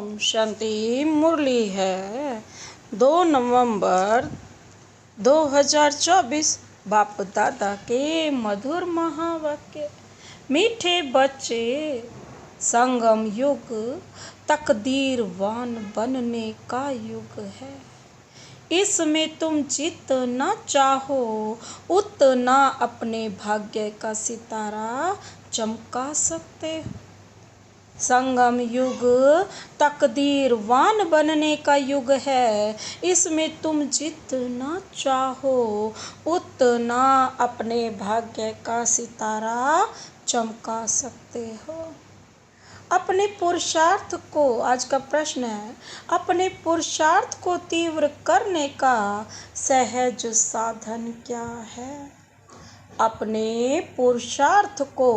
ओम शांति। मुरली है 2 नवंबर 2024। बाप दादा के मधुर महावाक्य। मीठे बच्चे, संगम युग तकदीरवान बनने का युग है। इसमें तुम जितना चाहो उतना अपने भाग्य का सितारा चमका सकते हो। संगम युग तकदीरवान बनने का युग है। इसमें तुम जितना चाहो उतना अपने भाग्य का सितारा चमका सकते हो। अपने पुरुषार्थ को, आज का प्रश्न है, अपने पुरुषार्थ को तीव्र करने का सहज साधन क्या है? अपने पुरुषार्थ को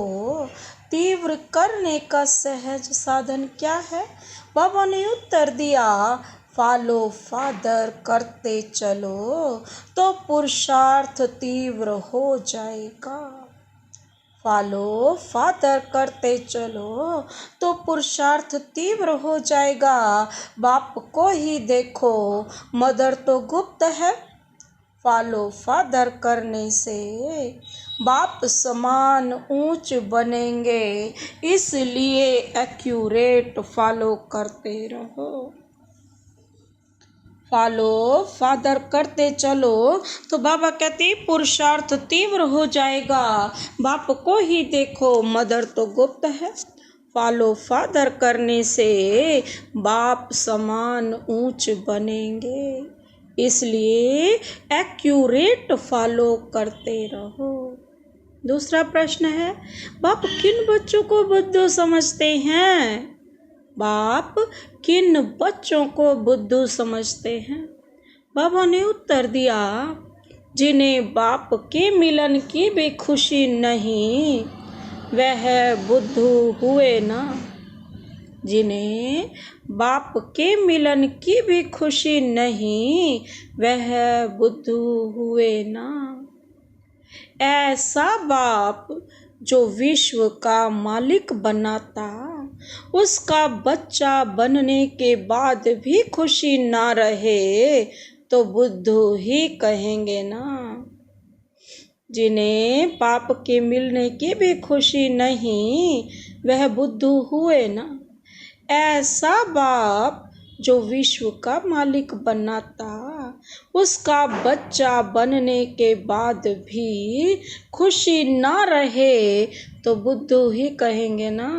तीव्र करने का सहज साधन क्या है? बाबा ने उत्तर दिया, फॉलो फादर करते चलो तो पुरुषार्थ तीव्र हो जाएगा। फॉलो फादर करते चलो तो पुरुषार्थ तीव्र हो जाएगा। बाप को ही देखो, मदर तो गुप्त है। फॉलो फादर करने से बाप समान ऊंच बनेंगे, इसलिए एक्यूरेट फॉलो करते रहो। फॉलो फादर करते चलो तो बाबा कहते पुरुषार्थ तीव्र हो जाएगा। बाप को ही देखो, मदर तो गुप्त है। फॉलो फादर करने से बाप समान ऊंच बनेंगे, इसलिए एक्यूरेट फॉलो करते रहो। दूसरा प्रश्न है, बाप किन बच्चों को बुद्धू समझते हैं? बाप किन बच्चों को बुद्धू समझते हैं? बाबा ने उत्तर दिया, जिन्हें बाप के मिलन की भी खुशी नहीं, वह बुद्धू हुए ना। जिन्हें बाप के मिलन की भी खुशी नहीं, वह बुद्धू हुए ना। ऐसा बाप जो विश्व का मालिक बनाता, उसका बच्चा बनने के बाद भी खुशी ना रहे तो बुद्धू ही कहेंगे ना। जिन्हें पाप के मिलने की भी खुशी नहीं, वह बुद्धू हुए ना। ऐसा बाप जो विश्व का मालिक बनाता, उसका बच्चा बनने के बाद भी खुशी ना रहे तो बुद्धू ही कहेंगे ना।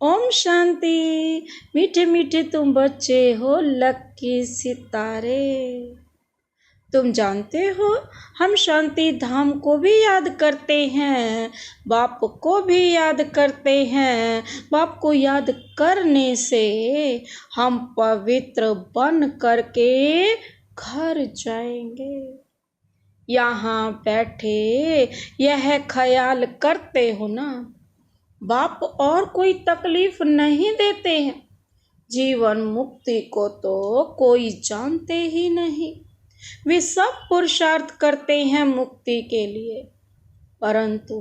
ओम शांति। मीठे मीठे तुम बच्चे हो लक्की सितारे। तुम जानते हो हम शांति धाम को भी याद करते हैं, बाप को भी याद करते हैं। बाप को याद करने से हम पवित्र बन करके घर जाएंगे। यहाँ बैठे यह ख्याल करते हो ना, बाप और कोई तकलीफ नहीं देते हैं। जीवन मुक्ति को तो कोई जानते ही नहीं। वे सब पुरुषार्थ करते हैं मुक्ति के लिए, परंतु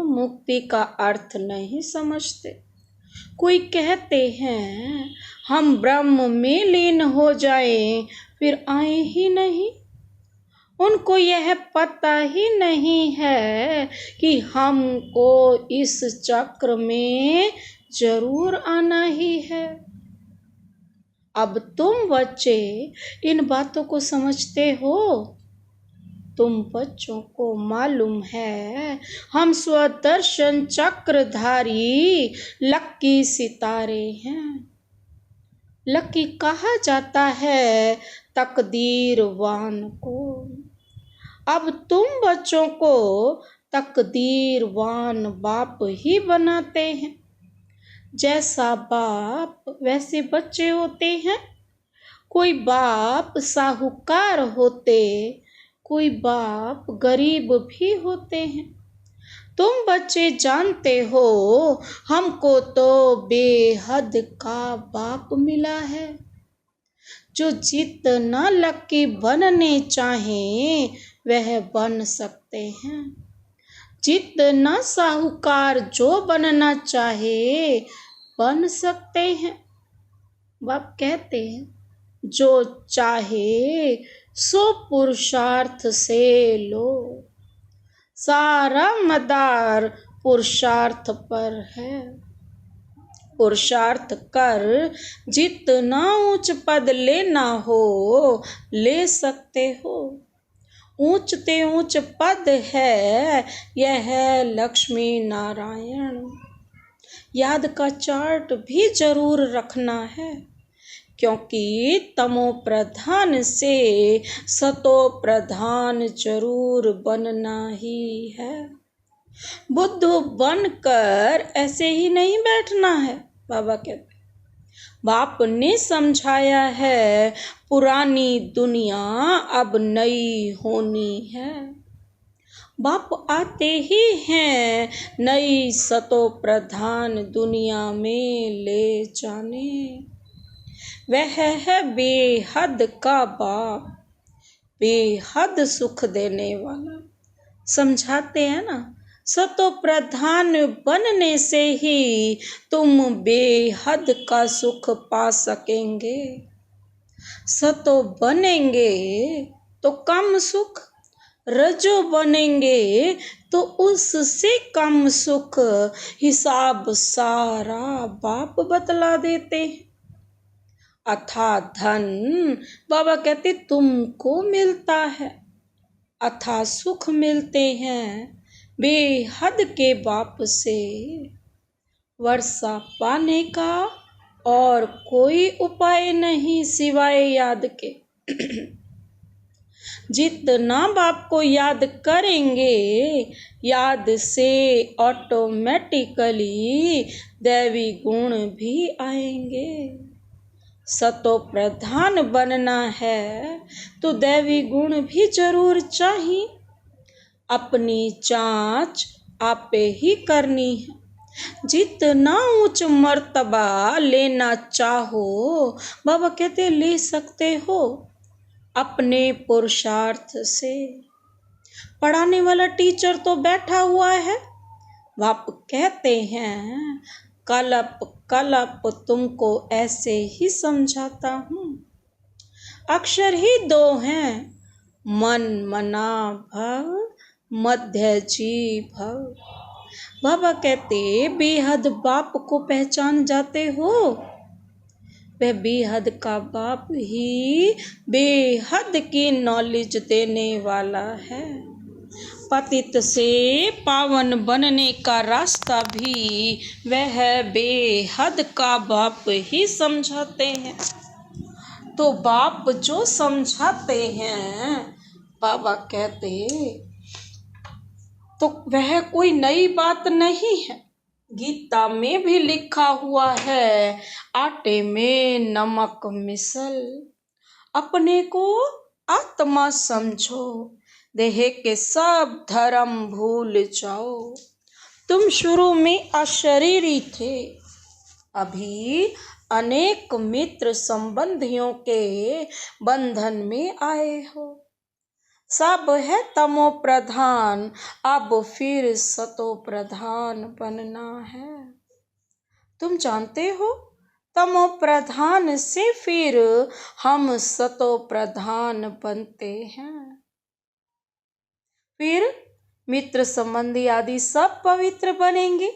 मुक्ति का अर्थ नहीं समझते। कोई कहते हैं हम ब्रह्म में लीन हो जाएं, फिर आए ही नहीं। उनको यह पता ही नहीं है कि हमको इस चक्र में जरूर आना ही है। अब तुम बच्चे इन बातों को समझते हो। तुम बच्चों को मालूम है हम स्वदर्शन चक्रधारी लक्की सितारे हैं। लक्की कहा जाता है तकदीरवान को। अब तुम बच्चों को तकदीरवान बाप ही बनाते हैं। जैसा बाप वैसे बच्चे होते हैं। कोई बाप साहूकार होते, कोई बाप गरीब भी होते हैं। तुम बच्चे जानते हो हमको तो बेहद का बाप मिला है, जो जितना लक्की बनने चाहे वह बन सकते हैं। जितना साहूकार जो बनना चाहे बन सकते हैं। बाप कहते हैं जो चाहे सो पुरुषार्थ से लो, सारा मदार पुरुषार्थ पर है। पुरुषार्थ कर जितना ऊंच पद लेना हो ले सकते हो। ऊंच ते ऊंच पद है यह है लक्ष्मी नारायण। याद का चार्ट भी जरूर रखना है, क्योंकि तमो प्रधान से सतो प्रधान जरूर बनना ही है। बुद्धू बनकर ऐसे ही नहीं बैठना है। बाबा कहते बाप ने समझाया है पुरानी दुनिया अब नई होनी है। बाप आते ही हैं नई सतो प्रधान दुनिया में ले जाने। वह है बेहद का बाप, बेहद सुख देने वाला। समझाते हैं ना, सतो प्रधान बनने से ही तुम बेहद का सुख पा सकेंगे। सतो बनेंगे तो कम सुख, रजो बनेंगे तो उससे कम सुख। हिसाब सारा बाप बतला देते हैं। अथा धन बाबा कहते तुमको मिलता है, अथा सुख मिलते हैं बेहद के बाप से। वर्षा पाने का और कोई उपाय नहीं सिवाय याद के। जितना बाप को याद करेंगे, याद से ऑटोमेटिकली दैवी गुण भी आएंगे। सतो प्रधान बनना है तो दैवी गुण भी जरूर चाहिए। अपनी जांच आपे ही करनी है। जितना उच्च मर्तबा लेना चाहो बाबा कहते ले सकते हो अपने पुरुषार्थ से। पढ़ाने वाला टीचर तो बैठा हुआ है। बाप कहते हैं कलप कलप तुमको ऐसे ही समझाता हूँ। अक्षर ही दो हैं, मन मना भव मध्य जी भव। बाबा कहते बेहद बाप को पहचान जाते हो। वह बेहद का बाप ही बेहद की नॉलेज देने वाला है। पतित से पावन बनने का रास्ता भी वह बेहद का बाप ही समझाते हैं। तो बाप जो समझाते हैं बाबा कहते तो वह कोई नई बात नहीं है। गीता में भी लिखा हुआ है आटे में नमक मिसल। अपने को आत्मा समझो, देह के सब धर्म भूल जाओ। तुम शुरू में अशरीरी थे, अभी अनेक मित्र संबंधियों के बंधन में आए हो। सब है तमो प्रधान, अब फिर सतो प्रधान बनना है। तुम जानते हो तमो प्रधान से फिर हम सतो प्रधान बनते हैं। फिर मित्र संबंधी आदि सब पवित्र बनेंगे।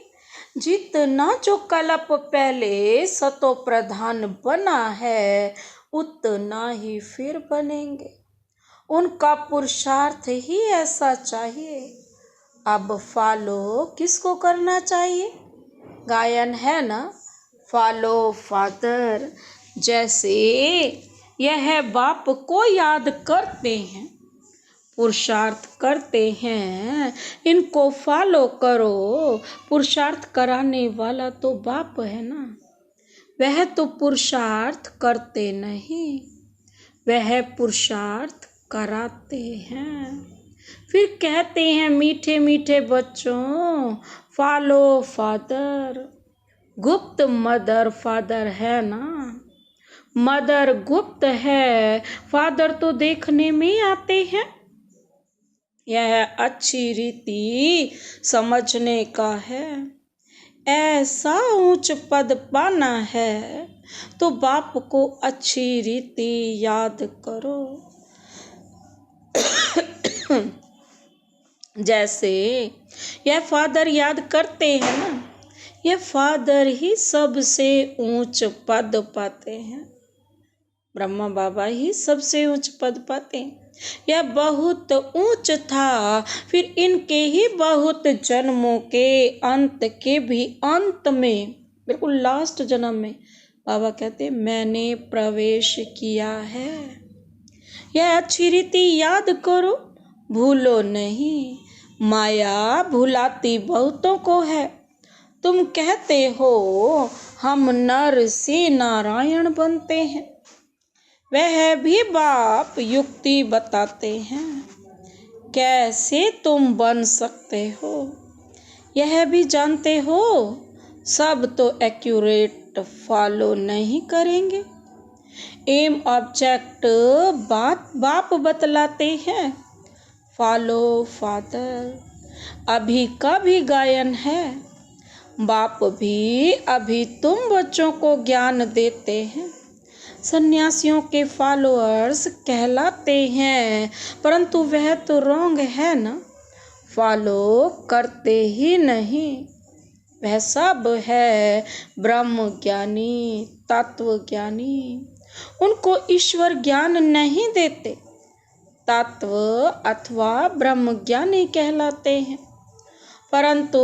जितना जो कल्प पहले सतो प्रधान बना है उतना ही फिर बनेंगे। उनका पुरुषार्थ ही ऐसा चाहिए। अब फॉलो किसको करना चाहिए? गायन है ना, फॉलो फादर। जैसे यह बाप को याद करते हैं, पुरुषार्थ करते हैं, इनको फॉलो करो। पुरुषार्थ कराने वाला तो बाप है ना। वह तो पुरुषार्थ करते नहीं, वह पुरुषार्थ कराते हैं। फिर कहते हैं मीठे मीठे बच्चों फॉलो फादर। गुप्त मदर फादर है ना। मदर गुप्त है, फादर तो देखने में आते हैं। यह अच्छी रीति समझने का है। ऐसा ऊंच पद पाना है तो बाप को अच्छी रीति याद करो। जैसे यह फादर याद करते हैं ना, यह फादर ही सबसे ऊंच पद पाते हैं। ब्रह्मा बाबा ही सबसे ऊंच पद पाते हैं। यह बहुत ऊंच था, फिर इनके ही बहुत जन्मों के अंत के भी अंत में, बिल्कुल लास्ट जन्म में बाबा कहते मैंने प्रवेश किया है। यह अच्छी रीति याद करो, भूलो नहीं। माया भुलाती बहुतों को है। तुम कहते हो हम नर से नारायण बनते हैं, वह भी बाप युक्ति बताते हैं। कैसे तुम बन सकते हो यह भी जानते हो, सब तो एक्यूरेट फॉलो नहीं करेंगे। एम ऑब्जेक्ट बाप बतलाते हैं, फॉलो फादर। अभी का भी गायन है, बाप भी अभी तुम बच्चों को ज्ञान देते हैं। सन्यासियों के फॉलोअर्स कहलाते हैं, परंतु वह तो रॉन्ग है ना, फॉलो करते ही नहीं। वह सब है ब्रह्म ज्ञानी, तत्व ज्ञानी, उनको ईश्वर ज्ञान नहीं देते, तत्व अथवा ब्रह्म ज्ञानी कहलाते हैं। परंतु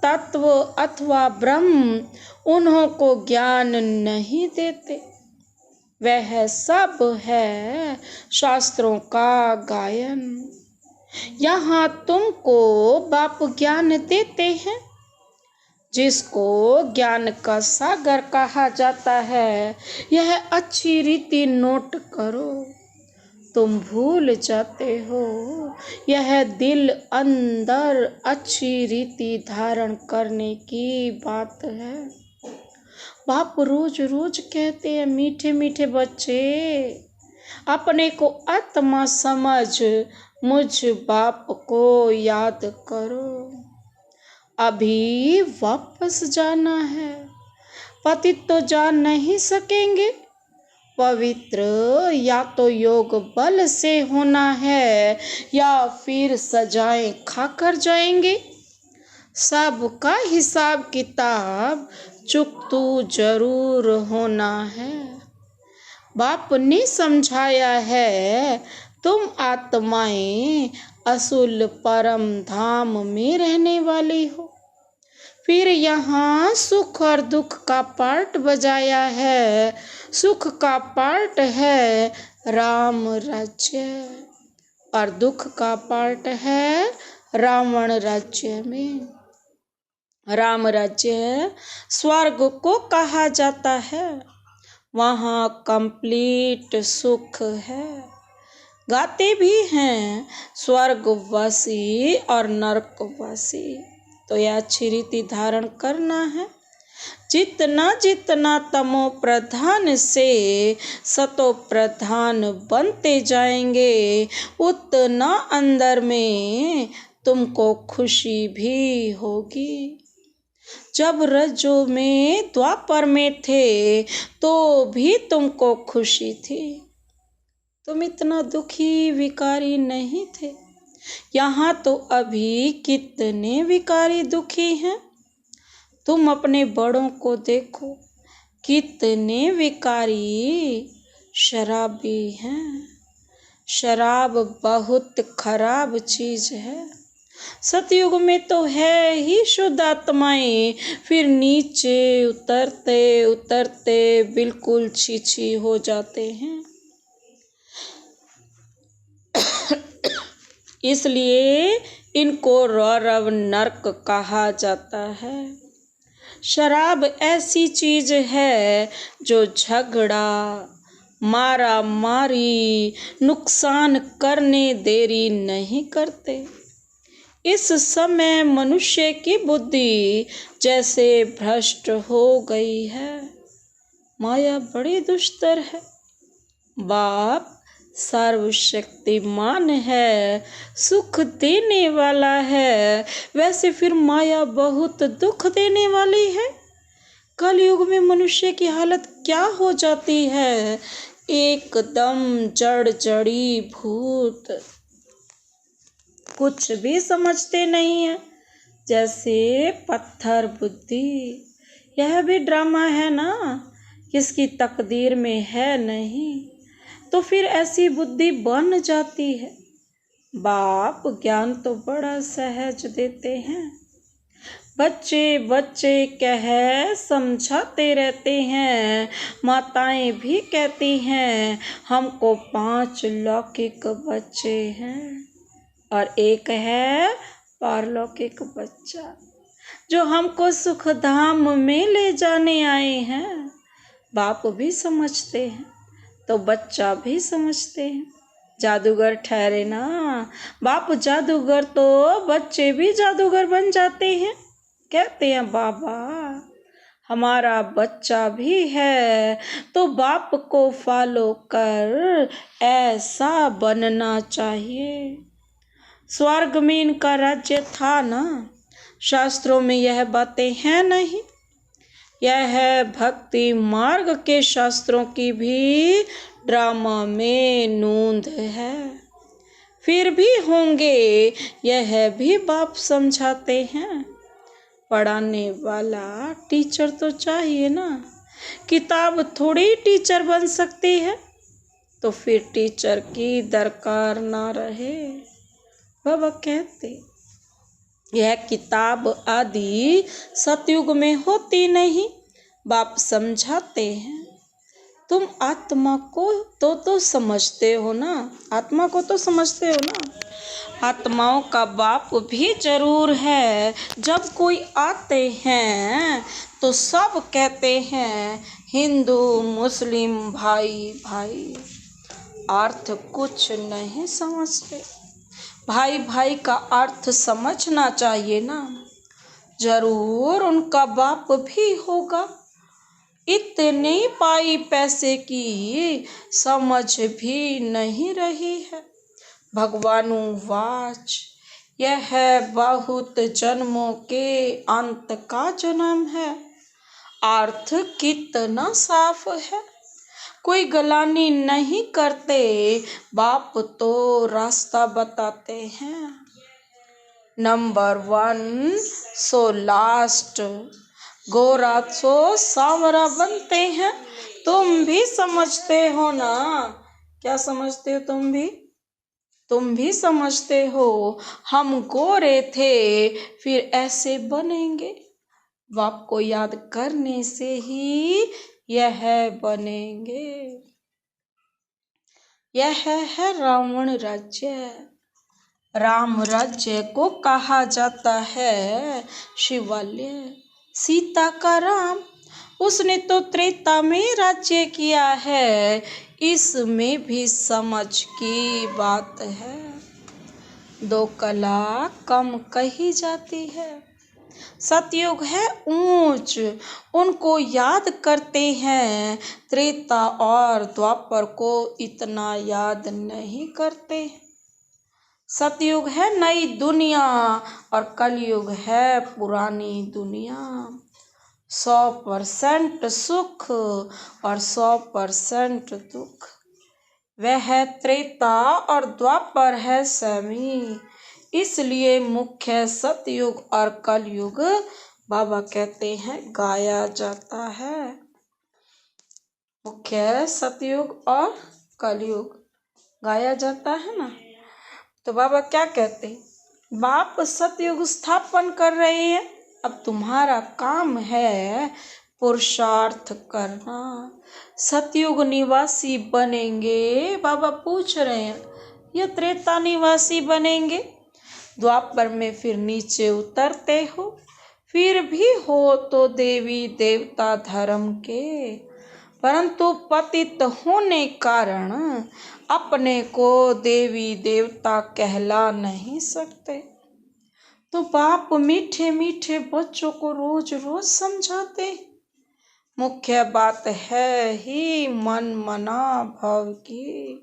तत्व अथवा ब्रह्म उन्हों को ज्ञान नहीं देते। वह सब है शास्त्रों का गायन। यहाँ तुमको बाप ज्ञान देते हैं, जिसको ज्ञान का सागर कहा जाता है। यह अच्छी रीति नोट करो, तुम भूल जाते हो। यह दिल अंदर अच्छी रीति धारण करने की बात है। बाप रोज रोज कहते हैं, मीठे मीठे बच्चे अपने को आत्मा समझ मुझ बाप को याद करो। अभी वापस जाना है, पतित तो जा नहीं सकेंगे। पवित्र या तो योग बल से होना है या फिर सजाएं खाकर जाएंगे। सबका हिसाब किताब चुकतू जरूर होना है। बाप ने समझाया है, तुम आत्माएं असुल परम धाम में रहने वाली हो। फिर यहाँ सुख और दुख का पार्ट बजाया है। सुख का पार्ट है राम राज्य और दुख का पार्ट है रावण राज्य में। राम राज्य स्वर्ग को कहा जाता है, वहाँ कंप्लीट सुख है। गाते भी हैं स्वर्गवासी और नरकवासी। तो यह अच्छी रीति धारण करना है। जितना जितना तमो प्रधान से सतो प्रधान बनते जाएंगे, उतना अंदर में तुमको खुशी भी होगी। जब रजो में द्वापर में थे तो भी तुमको खुशी थी, तुम इतना दुखी विकारी नहीं थे। यहाँ तो अभी कितने विकारी दुखी हैं। तुम अपने बड़ों को देखो, कितने विकारी शराबी हैं। शराब बहुत खराब चीज है। सतयुग में तो है ही शुद्ध आत्माएं, फिर नीचे उतरते उतरते बिल्कुल छीछी हो जाते हैं। इसलिए इनको रौरव नरक कहा जाता है। शराब ऐसी चीज है जो झगड़ा, मारा मारी, नुकसान करने देरी नहीं करते। इस समय मनुष्य की बुद्धि जैसे भ्रष्ट हो गई है। माया बड़ी दुष्टर है। बाप सर्वशक्तिमान है, सुख देने वाला है, वैसे फिर माया बहुत दुख देने वाली है। कलयुग में मनुष्य की हालत क्या हो जाती है, एकदम जड़ जड़ी भूत, कुछ भी समझते नहीं है, जैसे पत्थर बुद्धि। यह भी ड्रामा है ना, किसकी तकदीर में है नहीं, तो फिर ऐसी बुद्धि बन जाती है। बाप ज्ञान तो बड़ा सहज देते हैं, बच्चे बच्चे कह समझाते रहते हैं। माताएं भी कहती हैं हमको 5 लौकिक बच्चे हैं और एक है पारलौकिक बच्चा जो हमको सुख धाम में ले जाने आए हैं। बाप भी समझते हैं तो बच्चा भी समझते हैं। जादूगर ठहरे ना, बाप जादूगर तो बच्चे भी जादूगर बन जाते हैं। कहते हैं बाबा हमारा बच्चा भी है तो बाप को फॉलो कर ऐसा बनना चाहिए। स्वर्ग में इनका राज्य था ना, शास्त्रों में यह बातें हैं नहीं। यह भक्ति मार्ग के शास्त्रों की भी ड्रामा में नोंद है। फिर भी होंगे, यह भी बाप समझाते हैं। पढ़ाने वाला टीचर तो चाहिए ना, किताब थोड़ी टीचर बन सकती है, तो फिर टीचर की दरकार ना रहे। बाबा कहते यह किताब आदि सतयुग में होती नहीं। बाप समझाते हैं तुम आत्मा को तो समझते हो ना, आत्मा को तो समझते हो ना। आत्माओं का बाप भी जरूर है। जब कोई आते हैं तो सब कहते हैं हिंदू मुस्लिम भाई भाई, अर्थ कुछ नहीं समझते। भाई भाई का अर्थ समझना चाहिए ना। जरूर उनका बाप भी होगा, इतने पाई पैसे की समझ भी नहीं रही है। भगवानु वाच यह बहुत जन्मों के अंत का जन्म है। अर्थ कितना साफ है, कोई गलानी नहीं करते। बाप तो रास्ता बताते हैं। नंबर 1 सो लास्ट, गोरा सो सांवरा बनते हैं। तुम भी समझते हो ना, क्या समझते हो तुम भी समझते हो हम गोरे थे फिर ऐसे बनेंगे। बाप को याद करने से ही यह बनेंगे। यह है रावण राज्य। राम राज्य को कहा जाता है शिवालय। सीता का राम, उसने तो त्रेता में राज्य किया है, इसमें भी समझ की बात है। 2 कला कम कही जाती है। सतयुग है ऊंच, उनको याद करते हैं। त्रेता और द्वापर को इतना याद नहीं करते। सतयुग है नई दुनिया और कलयुग है पुरानी दुनिया। 100% सुख और 100% दुख। वह त्रेता और द्वापर है सेमी, इसलिए मुख्य सतयुग और कलयुग बाबा कहते हैं गाया जाता है। मुख्य सतयुग और कलयुग गाया जाता है ना। तो बाबा क्या कहते हैं, बाप सतयुग स्थापन कर रहे हैं, अब तुम्हारा काम है पुरुषार्थ करना। सतयुग निवासी बनेंगे, बाबा पूछ रहे हैं या त्रेता निवासी बनेंगे। द्वापर में फिर नीचे उतरते हो, फिर भी हो तो देवी देवता धर्म के, परंतु पतित होने कारण अपने को देवी देवता कहला नहीं सकते। तो बाप मीठे मीठे बच्चों को रोज रोज समझाते। मुख्य बात है ही मन मना भाव की।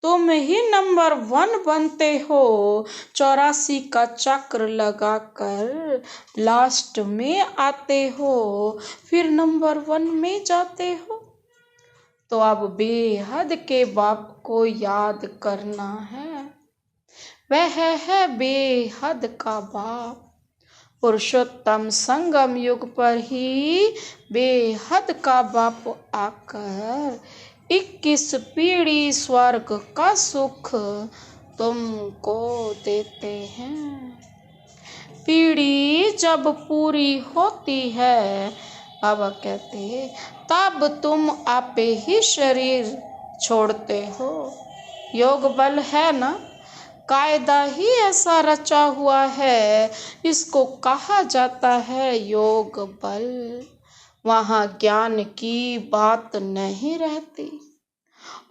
तुम ही नंबर 1 बनते हो। 84 का चक्र लगाकर लास्ट में आते हो, फिर नंबर 1 में जाते हो। तो अब बेहद के बाप को याद करना है, वह है बेहद का बाप। पुरुषोत्तम संगम युग पर ही बेहद का बाप आकर 21 पीढ़ी स्वर्ग का सुख तुमको देते हैं। पीढ़ी जब पूरी होती है, बाबा कहते, तब तुम आपे ही शरीर छोड़ते हो। योग बल है ना, कायदा ही ऐसा रचा हुआ है, इसको कहा जाता है योग बल। वहाँ ज्ञान की बात नहीं रहती,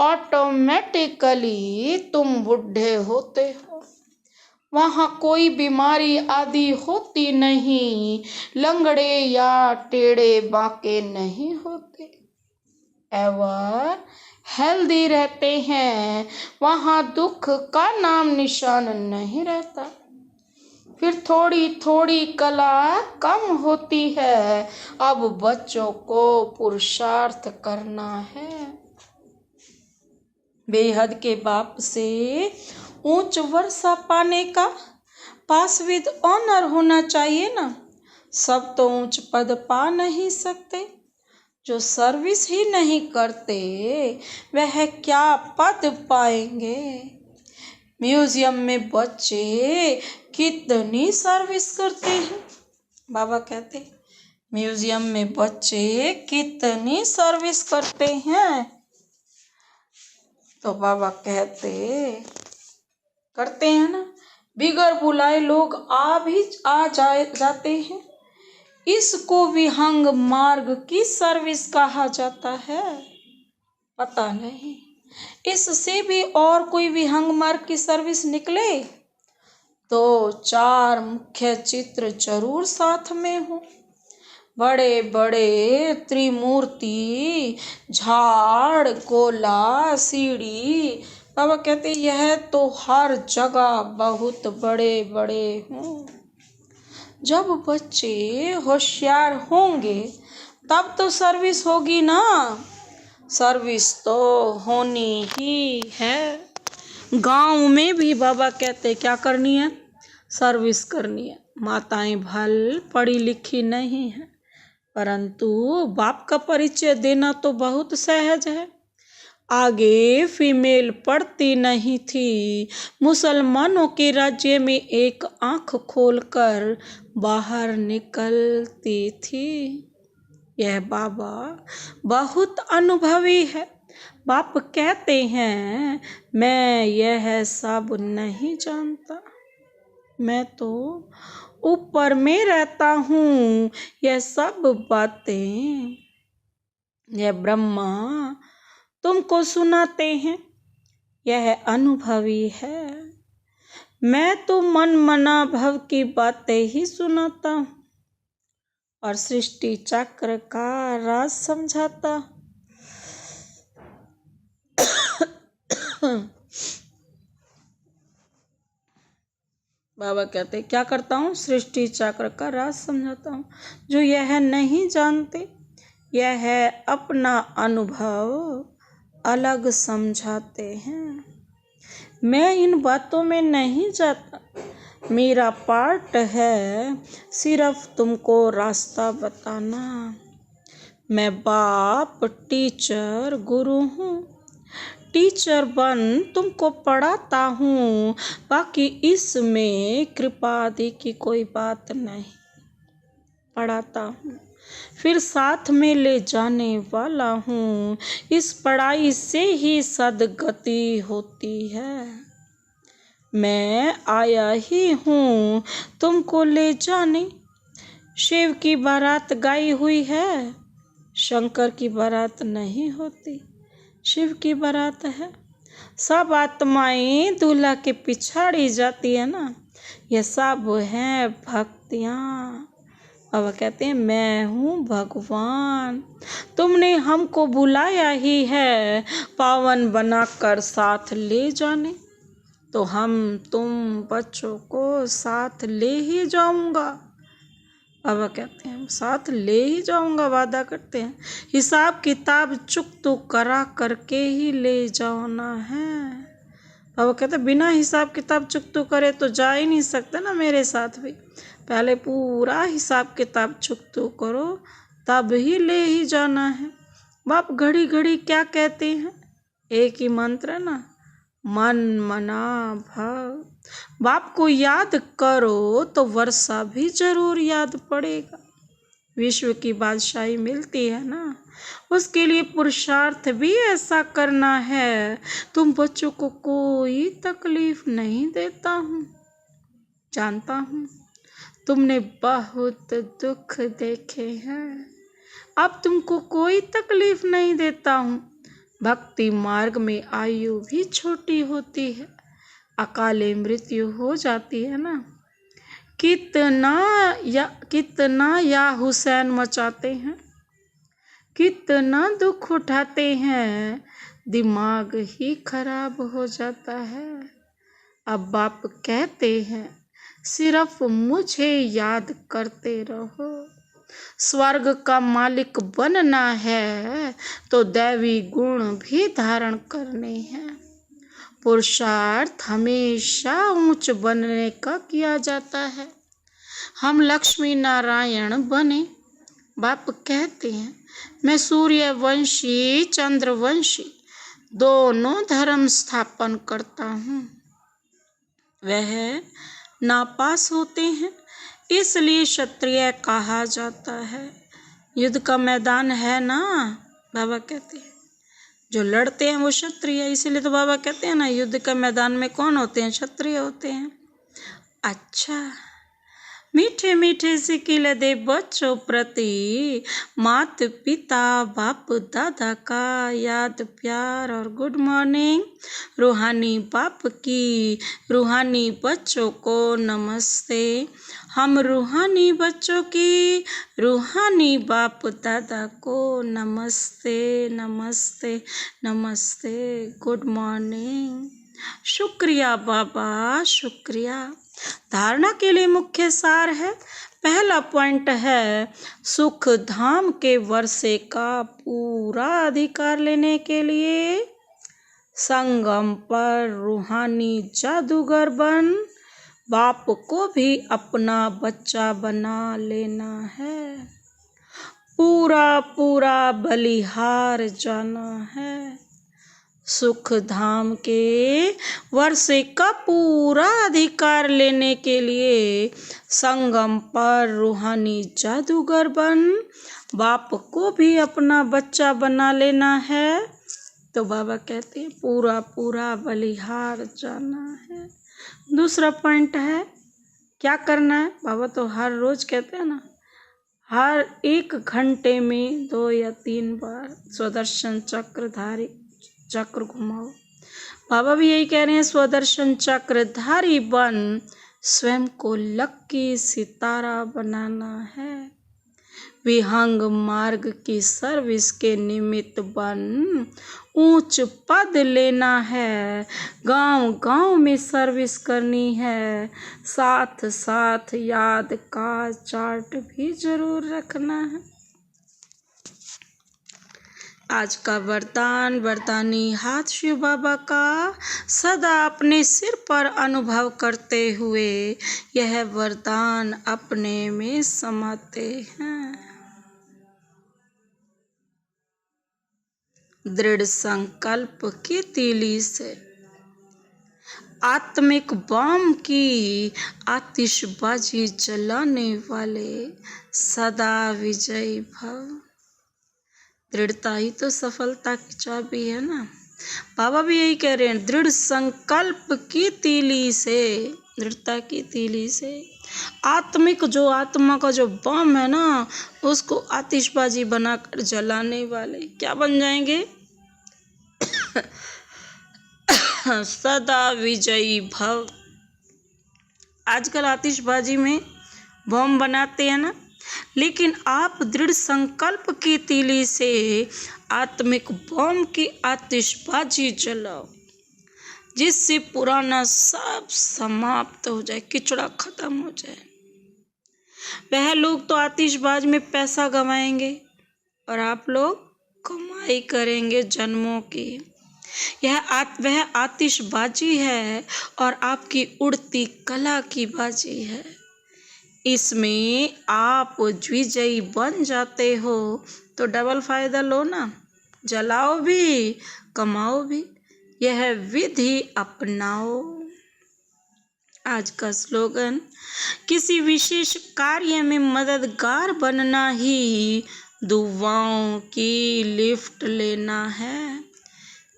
ऑटोमेटिकली तुम बुढ़े होते हो। वहाँ कोई बीमारी आदि होती नहीं, लंगड़े या टेढ़े बांके नहीं होते, एवर हेल्दी रहते हैं। वहाँ दुख का नाम निशान नहीं रहता। फिर थोड़ी थोड़ी कला कम होती है। अब बच्चों को पुरुषार्थ करना है। बेहद के बाप से उच्च वर्षा पाने का पास विद ऑनर होना चाहिए ना। सब तो उच्च पद पा नहीं सकते। जो सर्विस ही नहीं करते वह क्या पद पाएंगे। म्यूजियम में बच्चे कितनी सर्विस करते हैं। बाबा कहते म्यूजियम में बच्चे कितनी सर्विस करते हैं। तो बाबा कहते करते हैं ना, बिगर बुलाए लोग आ जाते हैं। इसको विहंग मार्ग की सर्विस कहा जाता है। पता नहीं इससे भी और कोई विहंग मार्ग की सर्विस निकले तो 4 मुख्य चित्र जरूर साथ में हो। बड़े बड़े त्रिमूर्ति, झाड़, गोला, सीढ़ी। बाबा कहते यह तो हर जगह बहुत बड़े बड़े हों। जब बच्चे होशियार होंगे तब तो सर्विस होगी ना। सर्विस तो होनी ही है। गांव में भी बाबा कहते क्या करनी है, सर्विस करनी है। माताएं भल पढ़ी लिखी नहीं है, परंतु बाप का परिचय देना तो बहुत सहज है। आगे फीमेल पढ़ती नहीं थी, मुसलमानों के राज्य में एक आंख खोलकर बाहर निकलती थी। यह बाबा बहुत अनुभवी है। बाप कहते हैं मैं यह सब नहीं जानता, मैं तो ऊपर में रहता हूँ। यह सब बातें यह ब्रह्मा तुमको सुनाते हैं, यह अनुभवी है। मैं तो मन मना भव की बातें ही सुनाता हूँ और सृष्टि चक्र का राज समझाता। बाबा कहते क्या करता हूँ, सृष्टि चक्र का राज समझाता हूँ। जो यह नहीं जानते, यह अपना अनुभव अलग समझाते हैं। मैं इन बातों में नहीं जाता, मेरा पार्ट है सिर्फ तुमको रास्ता बताना। मैं बाप, टीचर, गुरु हूँ। टीचर बन तुमको पढ़ाता हूँ, बाकी इसमें कृपा आदि की कोई बात नहीं। पढ़ाता हूँ फिर साथ में ले जाने वाला हूँ। इस पढ़ाई से ही सद्गति होती है। मैं आया ही हूँ तुमको ले जाने। शिव की बारात गाई हुई है, शंकर की बारात नहीं होती, शिव की बारात है। सब आत्माएं दूल्हा के पिछाड़ी जाती है ना। ये सब हैं भक्तियाँ, बाबा कहते हैं मैं हूँ भगवान, तुमने हमको बुलाया ही है पावन बनाकर साथ ले जाने, तो हम तुम बच्चों को साथ ले ही जाऊंगा। बाबा कहते हैं साथ ले ही जाऊंगा, वादा करते हैं, हिसाब किताब चुकता करा करके ही ले जाना है। बाबा कहते हैं बिना हिसाब किताब चुकता करे तो जा ही नहीं सकते ना मेरे साथ भी, पहले पूरा हिसाब किताब चुकता करो तब ही ले ही जाना है। बाप घड़ी घड़ी क्या कहते हैं, एक ही मंत्र ना, मन मना भव। बाप को याद करो तो वर्षा भी जरूर याद पड़ेगा। विश्व की बादशाही मिलती है ना, उसके लिए पुरुषार्थ भी ऐसा करना है। तुम बच्चों को कोई तकलीफ नहीं देता हूँ, जानता हूँ तुमने बहुत दुख देखे हैं, अब तुमको कोई तकलीफ नहीं देता हूँ। भक्ति मार्ग में आयु भी छोटी होती है, अकाले मृत्यु हो जाती है ना। कितना या हुसैन मचाते हैं, कितना दुख उठाते हैं, दिमाग ही खराब हो जाता है। अब बाप कहते हैं सिर्फ मुझे याद करते रहो, स्वर्ग का मालिक बनना है तो दैवी गुण भी धारण करने हैं। पुरुषार्थ हमेशा ऊंच बनने का किया जाता है, हम लक्ष्मी नारायण बने। बाप कहते हैं मैं सूर्यवंशी चंद्रवंशी दोनों धर्म स्थापन करता हूँ। वह नापास होते हैं इसलिए क्षत्रिय कहा जाता है। युद्ध का मैदान है ना, बाबा कहते हैं जो लड़ते हैं वो क्षत्रिय, इसीलिए तो बाबा कहते हैं ना युद्ध का मैदान में कौन होते हैं, क्षत्रिय होते हैं। अच्छा, मीठे मीठे सिकिल दे बच्चों प्रति माता पिता बाप दादा का याद प्यार और गुड मॉर्निंग। रूहानी बाप की रूहानी बच्चों को नमस्ते। हम रूहानी बच्चों की रूहानी बाप दादा को नमस्ते नमस्ते नमस्ते, गुड मॉर्निंग। शुक्रिया बाबा, शुक्रिया। धारणा के लिए मुख्य सार है, पहला पॉइंट है सुख धाम के वर्षे का पूरा अधिकार लेने के लिए संगम पर रूहानी जादूगर बन बाप को भी अपना बच्चा बना लेना है, पूरा पूरा बलिहार जाना है। सुख धाम के वर्षे का पूरा अधिकार लेने के लिए संगम पर रूहानी जादूगर बन बाप को भी अपना बच्चा बना लेना है। तो बाबा कहते हैं पूरा पूरा बलिहार जाना है। दूसरा पॉइंट है क्या करना है, बाबा तो हर रोज कहते हैं ना, हर 1 घंटे में 2 या 3 बार स्वदर्शन चक्रधारी चक्र घुमाओ। बाबा भी यही कह रहे हैं स्वदर्शन चक्रधारी बन स्वयं को लक्की सितारा बनाना है। विहंग मार्ग की सर्विस के निमित्त बन ऊंच पद लेना है, गांव गांव में सर्विस करनी है, साथ साथ याद का चार्ट भी जरूर रखना है। आज का वरदान, वरदानी हाथ शिव बाबा का सदा अपने सिर पर अनुभव करते हुए यह वरदान अपने में समाते हैं। दृढ़ संकल्प की तीली से आत्मिक बम की आतिशबाजी जलाने वाले सदा विजयी भव। दृढ़ता ही तो सफलता की चाबी है ना। बाबा भी यही कह रहे हैं, दृढ़ संकल्प की तीली से, दृढ़ता की तीली से आत्मिक जो आत्मा का जो बम है ना, उसको आतिशबाजी बनाकर जलाने वाले क्या बन जाएंगे सदा विजयी भव। आजकल आतिशबाजी में बम बनाते हैं ना, लेकिन आप दृढ़ संकल्प की तीली से आत्मिक बम की आतिशबाजी जलाओ, जिससे पुराना सब समाप्त हो जाए, किचड़ा खत्म हो जाए। वह लोग तो आतिशबाज में पैसा गंवाएंगे और आप लोग कमाई करेंगे जन्मों की। वह आतिशबाजी है और आपकी उड़ती कला की बाजी है। इसमें आप विजयी बन जाते हो तो डबल फायदा लो ना, जलाओ भी कमाओ भी, यह विधि अपनाओ। आज का स्लोगन, किसी विशेष कार्य में मददगार बनना ही दुआओं की लिफ्ट लेना है।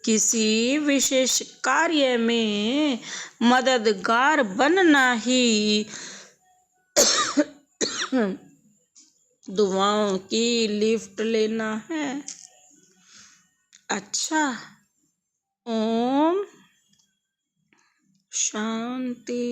किसी विशेष कार्य में मददगार बनना ही दुआओं की लिफ्ट लेना है। अच्छा, ओम शांति।